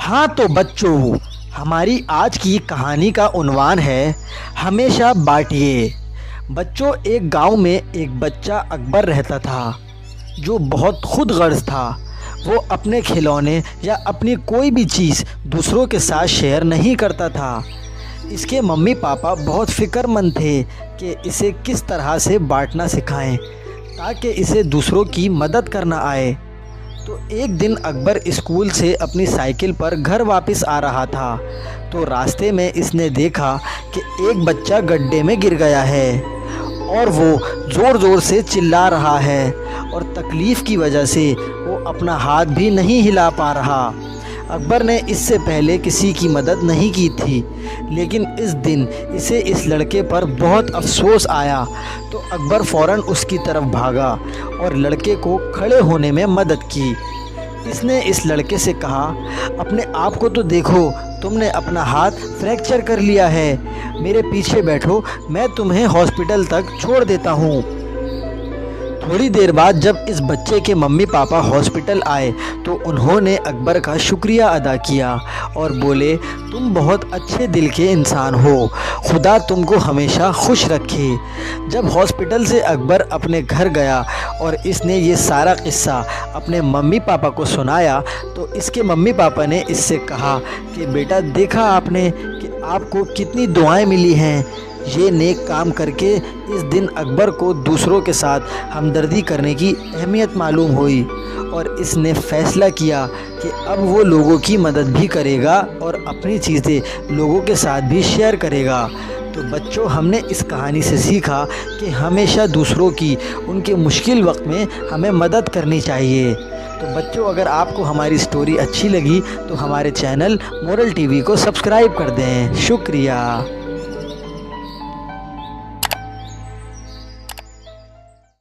हाँ तो बच्चों, हमारी आज की कहानी का उन्वान है हमेशा बांटिए। बच्चों, एक गांव में एक बच्चा अकबर रहता था जो बहुत खुदगर्ज था। वो अपने खिलौने या अपनी कोई भी चीज़ दूसरों के साथ शेयर नहीं करता था। इसके मम्मी पापा बहुत फ़िक्रमंद थे कि इसे किस तरह से बांटना सिखाएं ताकि इसे दूसरों की मदद करना आए। तो एक दिन अकबर स्कूल से अपनी साइकिल पर घर वापस आ रहा था तो रास्ते में इसने देखा कि एक बच्चा गड्ढे में गिर गया है और वो ज़ोर ज़ोर से चिल्ला रहा है और तकलीफ़ की वजह से वो अपना हाथ भी नहीं हिला पा रहा। अकबर ने इससे पहले किसी की मदद नहीं की थी, लेकिन इस दिन इसे इस लड़के पर बहुत अफसोस आया। तो अकबर फ़ौरन उसकी तरफ भागा और लड़के को खड़े होने में मदद की। इसने इस लड़के से कहा, अपने आप को तो देखो, तुमने अपना हाथ फ्रैक्चर कर लिया है। मेरे पीछे बैठो, मैं तुम्हें हॉस्पिटल तक छोड़ देता हूँ। थोड़ी देर बाद जब इस बच्चे के मम्मी पापा हॉस्पिटल आए तो उन्होंने अकबर का शुक्रिया अदा किया और बोले, तुम बहुत अच्छे दिल के इंसान हो, खुदा तुमको हमेशा खुश रखे। जब हॉस्पिटल से अकबर अपने घर गया और इसने ये सारा किस्सा अपने मम्मी पापा को सुनाया तो इसके मम्मी पापा ने इससे कहा कि बेटा, देखा आपने कि आपको कितनी दुआएं मिली हैं। ये नेक काम करके इस दिन अकबर को दूसरों के साथ हमदर्दी करने की अहमियत मालूम हुई और इसने फ़ैसला किया कि अब वो लोगों की मदद भी करेगा और अपनी चीज़ें लोगों के साथ भी शेयर करेगा। तो बच्चों, हमने इस कहानी से सीखा कि हमेशा दूसरों की उनके मुश्किल वक्त में हमें मदद करनी चाहिए। तो बच्चों, अगर आपको हमारी स्टोरी अच्छी लगी तो हमारे चैनल मोरल टीवी को सब्सक्राइब कर दें। शुक्रिया।